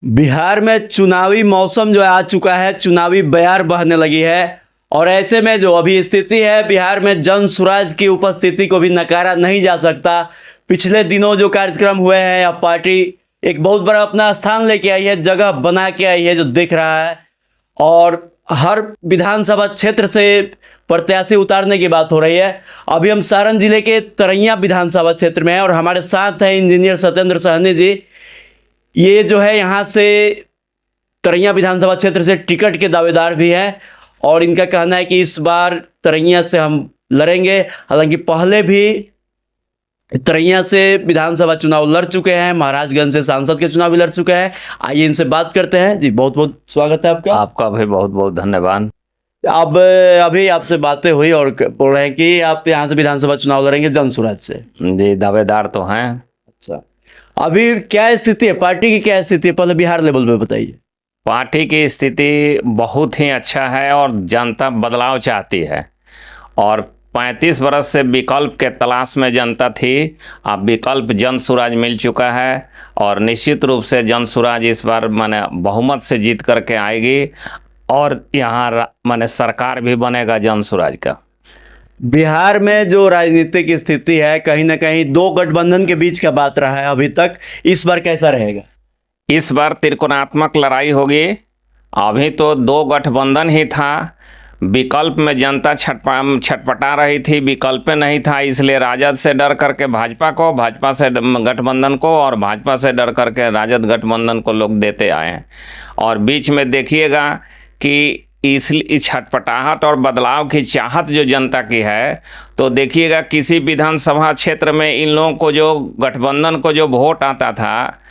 बिहार में चुनावी मौसम जो आ चुका है, चुनावी बयार बहने लगी है। और ऐसे में जो अभी स्थिति है बिहार में, जन सुराज की उपस्थिति को भी नकारा नहीं जा सकता। पिछले दिनों जो कार्यक्रम हुए हैं, अब पार्टी एक बहुत बड़ा अपना स्थान लेके आई है, जगह बना के आई है जो दिख रहा है। और हर विधानसभा क्षेत्र से प्रत्याशी उतारने की बात हो रही है। अभी हम सारण जिले के तरैया विधानसभा क्षेत्र में हैं और हमारे साथ हैं इंजीनियर सत्येंद्र सहनी जी। ये जो है यहाँ से तरैया विधानसभा क्षेत्र से टिकट के दावेदार भी हैं और इनका कहना है कि इस बार तरैया से हम लड़ेंगे। हालांकि पहले भी तरैया से विधानसभा चुनाव लड़ चुके हैं, महाराजगंज से सांसद के चुनाव भी लड़ चुके हैं। आइए इनसे बात करते हैं। जी बहुत बहुत स्वागत है आपका। आपका भी बहुत बहुत धन्यवाद। अब अभी आपसे बातें हुई और बोल रहे हैं कि आप यहाँ से विधानसभा चुनाव लड़ेंगे जन सुराज से। जी दावेदार तो हैं। अच्छा, अभी क्या स्थिति है, पार्टी की क्या स्थिति है, पहले बिहार लेवल पे बताइए। पार्टी की स्थिति बहुत ही अच्छा है और जनता बदलाव चाहती है और 35 बरस से विकल्प के तलाश में जनता थी। अब विकल्प जन सुराज मिल चुका है और निश्चित रूप से जन सुराज इस बार माने बहुमत से जीत करके आएगी और यहाँ माने सरकार भी बनेगा जन सुराज का। बिहार में जो राजनीतिक स्थिति है, कहीं ना कहीं दो गठबंधन के बीच का बात रहा है अभी तक। इस बार कैसा रहेगा? इस बार त्रिकोणात्मक लड़ाई होगी। अभी तो दो गठबंधन ही था, विकल्प में जनता छटपटा रही थी, विकल्प नहीं था, इसलिए राजद से डर करके भाजपा को, भाजपा से गठबंधन को और भाजपा से डर करके राजद गठबंधन को लोग देते आए हैं। और बीच में देखिएगा कि इस छटपटाहट और बदलाव की चाहत जो जनता की है, तो देखिएगा किसी विधानसभा क्षेत्र में इन लोगों को जो गठबंधन को जो वोट आता था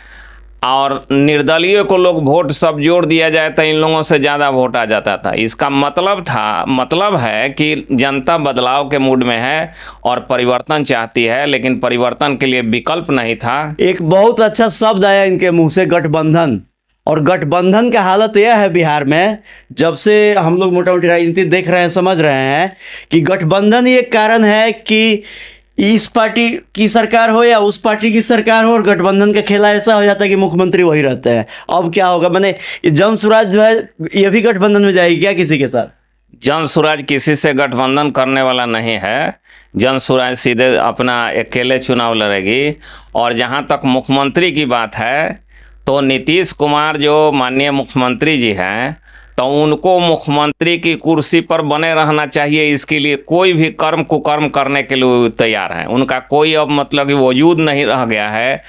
और निर्दलीय को लोग वोट सब जोड़ दिया जाए तो इन लोगों से ज़्यादा वोट आ जाता था। इसका मतलब है कि जनता बदलाव के मूड में है और परिवर्तन चाहती है, लेकिन परिवर्तन के लिए विकल्प नहीं था। एक बहुत अच्छा शब्द आया इनके मुंह से, गठबंधन। और गठबंधन का हालत यह है बिहार में, जब से हम लोग मोटा मोटी राजनीति देख रहे हैं, समझ रहे हैं कि गठबंधन ही एक कारण है कि इस पार्टी की सरकार हो या उस पार्टी की सरकार हो, और गठबंधन का खेला ऐसा हो जाता है कि मुख्यमंत्री वही रहते हैं। अब क्या होगा, मैंने जन सुराज जो है ये भी गठबंधन में जाएगी क्या किसी के साथ? जन सुराज किसी से गठबंधन करने वाला नहीं है। जन सुराज सीधे अपना अकेले चुनाव लड़ेगी। और जहाँ तक मुख्यमंत्री की बात है तो नीतीश कुमार जो माननीय मुख्यमंत्री जी हैं, तो उनको मुख्यमंत्री की कुर्सी पर बने रहना चाहिए। इसके लिए कोई भी कर्म कुकर्म करने के लिए तैयार हैं। उनका कोई अब मतलब कि वजूद नहीं रह गया है,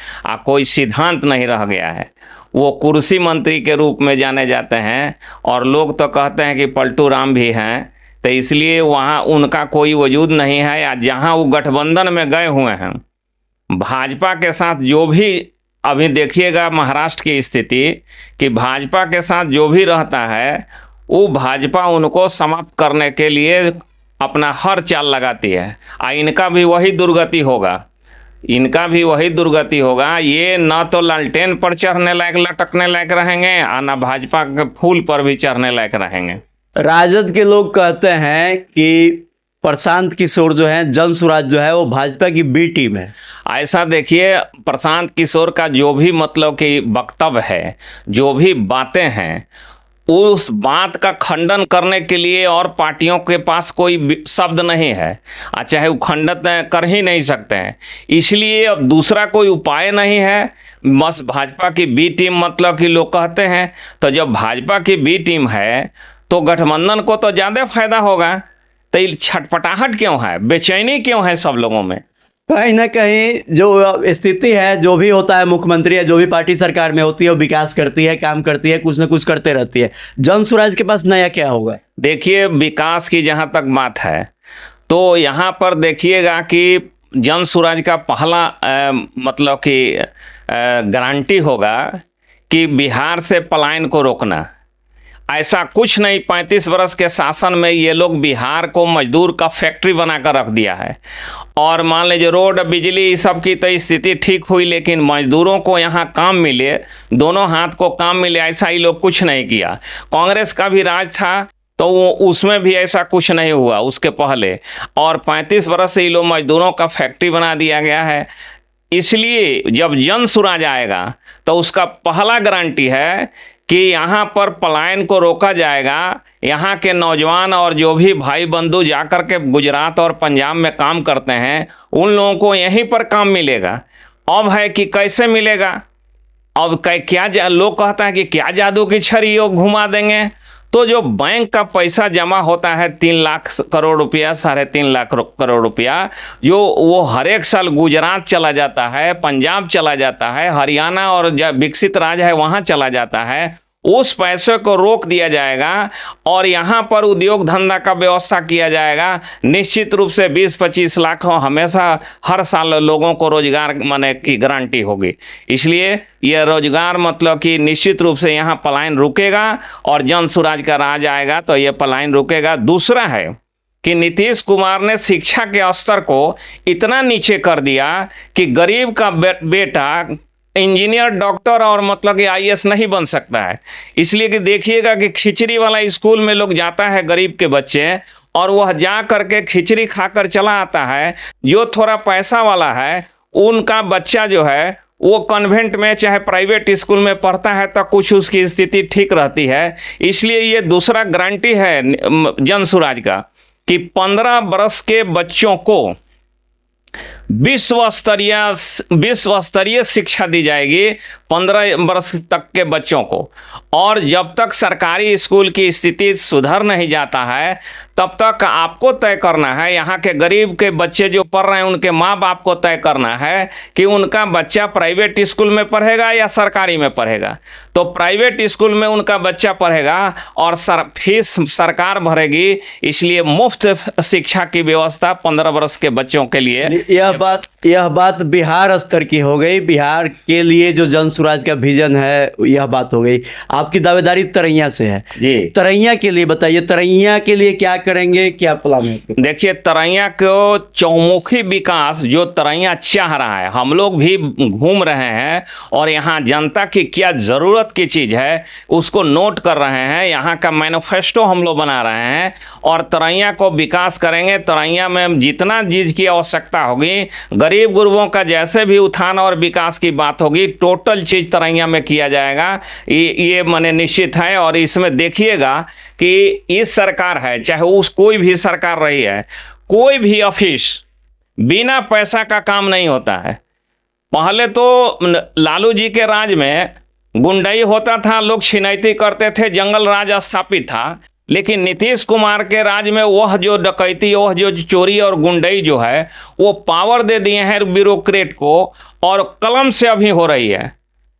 कोई सिद्धांत नहीं रह गया है। वो कुर्सी मंत्री के रूप में जाने जाते हैं और लोग तो कहते हैं कि पलटू राम भी हैं, तो इसलिए वहाँ उनका कोई वजूद नहीं है। या जहाँ वो गठबंधन में गए हुए हैं भाजपा के साथ, जो भी अभी देखिएगा महाराष्ट्र की स्थिति कि भाजपा के साथ जो भी रहता है वो भाजपा उनको समाप्त करने के लिए अपना हर चाल लगाती है। इनका भी वही दुर्गति होगा। ये न तो लालटेन पर चढ़ने लायक लटकने लायक रहेंगे और न भाजपा के फूल पर भी चढ़ने लायक रहेंगे। राजद के लोग कहते हैं कि प्रशांत किशोर जो है, जन सुराज जो है, वो भाजपा की बी टीम है। ऐसा देखिए, प्रशांत किशोर का जो भी मतलब कि वक्तव्य है, जो भी बातें हैं, उस बात का खंडन करने के लिए और पार्टियों के पास कोई शब्द नहीं है, चाहे वो खंडन कर ही नहीं सकते हैं। इसलिए अब दूसरा कोई उपाय नहीं है, बस भाजपा की बी टीम मतलब कि लोग कहते हैं। तो जब भाजपा की बी टीम है तो गठबंधन को तो ज़्यादा फायदा होगा। तो छटपटाहट क्यों है, बेचैनी क्यों है सब लोगों में? कहीं ना कहीं जो स्थिति है, जो भी होता है, मुख्यमंत्री है, जो भी पार्टी सरकार में होती है, वो विकास करती है, काम करती है, कुछ ना कुछ करते रहती है। जन सुराज के पास नया क्या होगा? देखिए, विकास की जहाँ तक बात है तो यहाँ पर देखिएगा कि जन सुराज का पहला मतलब कि गारंटी होगा कि बिहार से पलायन को रोकना। ऐसा कुछ नहीं, 35 बरस के शासन में ये लोग बिहार को मजदूर का फैक्ट्री बनाकर रख दिया है। और मान लीजिए रोड बिजली सब की तो स्थिति ठीक हुई, लेकिन मजदूरों को यहाँ काम मिले, दोनों हाथ को काम मिले, ऐसा ही लोग कुछ नहीं किया। कांग्रेस का भी राज था तो वो उसमें भी ऐसा कुछ नहीं हुआ उसके पहले। और 35 बरस से ये लोग मजदूरों का फैक्ट्री बना दिया गया है। इसलिए जब जन सुराज आएगा तो उसका पहला गारंटी है कि यहाँ पर पलायन को रोका जाएगा। यहाँ के नौजवान और जो भी भाई बंधु जाकर के गुजरात और पंजाब में काम करते हैं उन लोगों को यहीं पर काम मिलेगा। अब है कि कैसे मिलेगा, अब क्या लोग कहता है कि क्या जादू की छड़ी वो घुमा देंगे। तो जो बैंक का पैसा जमा होता है 3 लाख करोड़ रुपया, 3.5 लाख करोड़ रुपया, जो वो हर एक साल गुजरात चला जाता है, पंजाब चला जाता है, हरियाणा और जो विकसित राज्य है वहाँ चला जाता है, उस पैसे को रोक दिया जाएगा और यहाँ पर उद्योग धंधा का व्यवस्था किया जाएगा। निश्चित रूप से 20-25 लाख हमेशा हर साल लोगों को रोजगार माने की गारंटी होगी। इसलिए यह रोजगार मतलब कि निश्चित रूप से यहाँ पलायन रुकेगा और जन सुराज का राज आएगा तो यह पलायन रुकेगा। दूसरा है कि नीतीश कुमार ने शिक्षा के स्तर को इतना नीचे कर दिया कि गरीब का बेटा इंजीनियर, डॉक्टर और मतलब कि आईएएस नहीं बन सकता है। इसलिए कि देखिएगा कि खिचड़ी वाला स्कूल में लोग जाता है गरीब के बच्चे और वह जा करके खिचड़ी खाकर चला आता है। जो थोड़ा पैसा वाला है उनका बच्चा जो है वो कन्वेंट में चाहे प्राइवेट स्कूल में पढ़ता है तो कुछ उसकी स्थिति ठीक रहती है। इसलिए ये दूसरा गारंटी है जन सुराज का कि 15 बरस के बच्चों को विश्व स्तरीय शिक्षा दी जाएगी 15 वर्ष तक के बच्चों को। और जब तक सरकारी स्कूल की स्थिति सुधर नहीं जाता है तब तक आपको तय करना है, यहाँ के गरीब के बच्चे जो पढ़ रहे हैं उनके माँ बाप को तय करना है कि उनका बच्चा प्राइवेट स्कूल में पढ़ेगा या सरकारी में पढ़ेगा। तो प्राइवेट स्कूल में उनका बच्चा पढ़ेगा और फीस सरकार भरेगी। इसलिए मुफ्त शिक्षा की व्यवस्था 15 वर्ष के बच्चों के लिए। यह बात बिहार स्तर की हो गई। बिहार के लिए जो जन सुराज का विजन है यह बात हो गई। आपकी दावेदारी तरैया से है जी। तरैया के लिए बताइए, तरैया के लिए क्या करेंगे, क्या प्लान है? देखिए, तरैया को चौमुखी विकास जो तरैया चाह रहा है, हम लोग भी घूम रहे हैं और यहाँ जनता की क्या ज़रूरत की चीज़ है उसको नोट कर रहे हैं। यहाँ का मैनिफेस्टो हम लोग बना रहे हैं और तरैया को विकास करेंगे। तरैया में जितना चीज़ की आवश्यकता होगी, गरीब गुरबों का जैसे भी उत्थान और विकास की बात होगी, टोटल चीज़ तरैया में किया जाएगा। ये माने निश्चित है। और इसमें देखिएगा कि इस सरकार है चाहे उस कोई भी सरकार रही है, कोई भी ऑफिस बिना पैसा का काम नहीं होता है। पहले तो लालू जी के राज में गुंडाई होता था, लोग छिनैती करते थे, जंगल राज स्थापित था। लेकिन नीतीश कुमार के राज में वह जो डकैती, वह जो चोरी और गुंडई जो है वो पावर दे दिए हैं ब्यूरोक्रेट को और कलम से अभी हो रही है।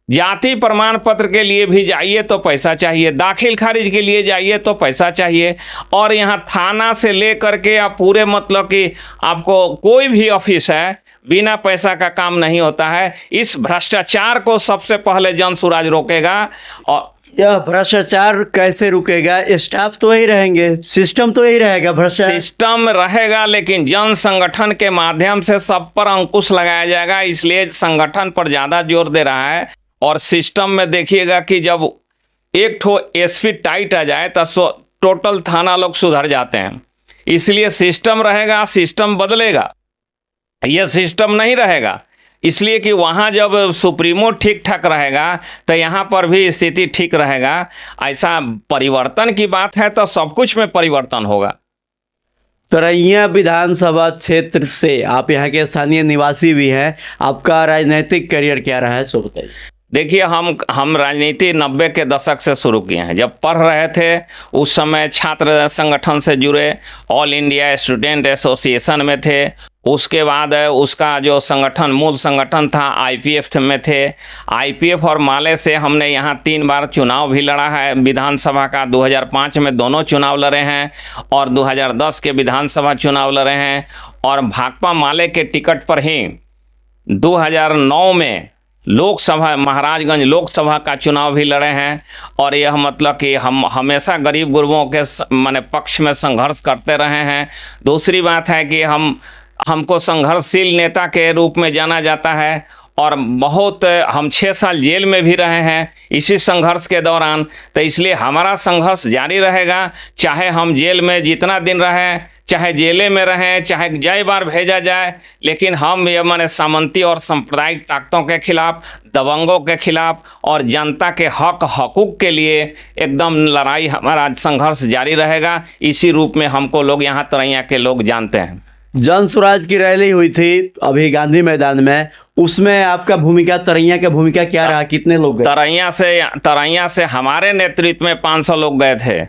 जाति प्रमाण पत्र के लिए भी जाइए तो पैसा चाहिए, दाखिल खारिज के लिए जाइए तो पैसा चाहिए। और यहाँ थाना से लेकर के आप पूरे मतलब कि आपको कोई भी ऑफिस है, बिना पैसा का काम नहीं होता है। इस भ्रष्टाचार को सबसे पहले जन सुराज रोकेगा। और यह भ्रष्टाचार कैसे रुकेगा? स्टाफ तो यही रहेंगे, सिस्टम तो यही रहेगा। भ्रष्टाचार सिस्टम रहेगा लेकिन जन संगठन के माध्यम से सब पर अंकुश लगाया जाएगा। इसलिए संगठन पर ज़्यादा जोर दे रहा है। और सिस्टम में देखिएगा कि जब एक ठो एसपी टाइट आ जाए तो टोटल थाना लोग सुधर जाते हैं। इसलिए सिस्टम रहेगा, सिस्टम बदलेगा, यह सिस्टम नहीं रहेगा। इसलिए कि वहाँ जब सुप्रीमो ठीक ठाक रहेगा तो यहाँ पर भी स्थिति ठीक रहेगा। ऐसा परिवर्तन की बात है तो सब कुछ में परिवर्तन होगा। तरैया विधानसभा क्षेत्र से आप यहाँ के स्थानीय निवासी भी हैं, आपका राजनीतिक करियर क्या रहा है सो बताइए। देखिए, हम राजनीति 90 के दशक से शुरू किए हैं। जब पढ़ रहे थे उस समय छात्र संगठन से जुड़े, ऑल इंडिया स्टूडेंट एसोसिएशन में थे। उसके बाद उसका जो संगठन मूल संगठन था आईपीएफ में थे। आईपीएफ और माले से हमने यहाँ 3 बार चुनाव भी लड़ा है विधानसभा का। 2005 में दोनों चुनाव लड़े हैं और 2010 के विधानसभा चुनाव लड़े हैं। और भाकपा माले के टिकट पर ही 2009 में लोकसभा महाराजगंज लोकसभा का चुनाव भी लड़े हैं। और यह मतलब कि हम हमेशा गरीब गुरबों के माने पक्ष में संघर्ष करते रहे हैं। दूसरी बात है कि हमको संघर्षशील नेता के रूप में जाना जाता है। और बहुत हम 6 साल जेल में भी रहे हैं इसी संघर्ष के दौरान। तो इसलिए हमारा संघर्ष जारी रहेगा, चाहे हम जेल में जितना दिन रहें, चाहे जेले में रहें, चाहे जय बार भेजा जाए, लेकिन हम ये माने सामंती और सांप्रदायिक ताकतों के खिलाफ, दबंगों के खिलाफ और जनता के हक हकूक़ के लिए एकदम लड़ाई, हमारा संघर्ष जारी रहेगा। इसी रूप में हमको लोग यहाँ तरैया के लोग जानते हैं। जन स्वराज की रैली हुई थी अभी गांधी मैदान में, उसमें आपका भूमिका, तरैया का भूमिका क्या रहा? कितने लोग गए? तरैया से हमारे नेतृत्व में 500 लोग गए थे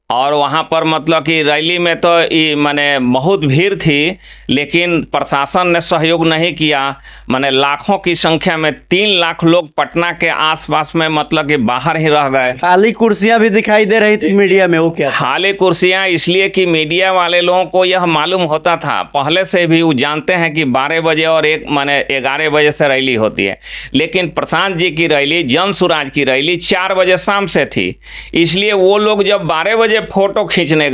और वहाँ पर मतलब कि रैली में तो माने बहुत भीड़ थी, लेकिन प्रशासन ने सहयोग नहीं किया। माने लाखों की संख्या में 3 लाख लोग पटना के आसपास में मतलब कि बाहर ही रह गए। खाली कुर्सियां भी दिखाई दे रही थी मीडिया में, वो क्या? खाली कुर्सियां इसलिए कि मीडिया वाले लोगों को यह मालूम होता था पहले से भी, वो जानते हैं कि 12 बजे और 11 बजे से रैली होती है, लेकिन प्रशांत जी की रैली, जन स्वराज की रैली 4 बजे शाम से थी। इसलिए वो लोग जब 12 बजे फोटो खींचने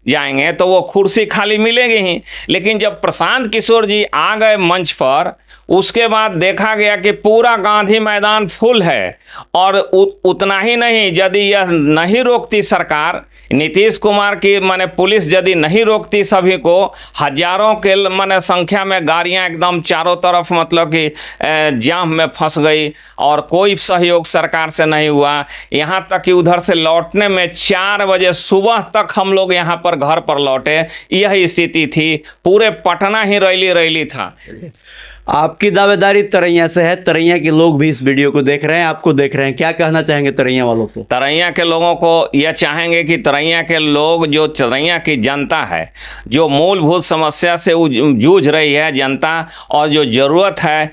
जाएंगे तो वो कुर्सी खाली मिलेगी ही। लेकिन जब प्रशांत किशोर जी आ गए मंच पर, उसके बाद देखा गया कि पूरा गांधी मैदान फुल है। और उतना ही नहीं, यदि यह नहीं रोकती सरकार, नीतीश कुमार की माने पुलिस यदि नहीं रोकती सभी को, हजारों के माने संख्या में गाड़ियां एकदम चारों तरफ मतलब कि जाम में फंस गई और कोई सहयोग सरकार से नहीं हुआ। यहाँ तक कि उधर से लौटने में 4 बजे सुबह तक हम लोग यहाँ पर घर पर लौटे, यह स्थिति थी। पूरे पटना ही रैली था। आपकी दावेदारी तरैया से है, तरैया के लोग भी इस वीडियो को देख रहे हैं, आपको देख रहे हैं, क्या कहना चाहेंगे तरैया वालों से? तरैया के लोगों को यह चाहेंगे कि तरैया के लोग, जो तरैया की जनता है, जो मूलभूत समस्या से जूझ रही है जनता, और जो ज़रूरत है,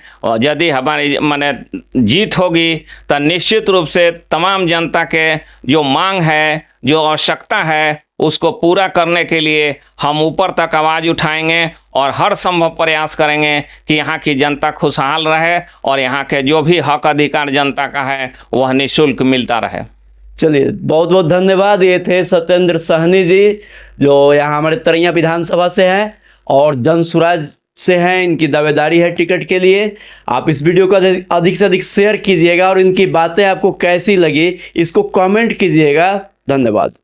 यदि हमारी माने जीत होगी तो निश्चित रूप से तमाम जनता के जो मांग है, जो आवश्यकता है, उसको पूरा करने के लिए हम ऊपर तक आवाज़ उठाएंगे और हर संभव प्रयास करेंगे कि यहाँ की जनता खुशहाल रहे और यहाँ के जो भी हक अधिकार जनता का है वह निःशुल्क मिलता रहे। चलिए, बहुत बहुत धन्यवाद। ये थे सत्येंद्र सहनी जी, जो यहाँ हमारे तरैया विधानसभा से हैं और जन स्वराज से हैं। इनकी दावेदारी है टिकट के लिए। आप इस वीडियो को अधिक से अधिक शेयर कीजिएगा और इनकी बातें आपको कैसी लगी इसको कमेंट कीजिएगा। धन्यवाद।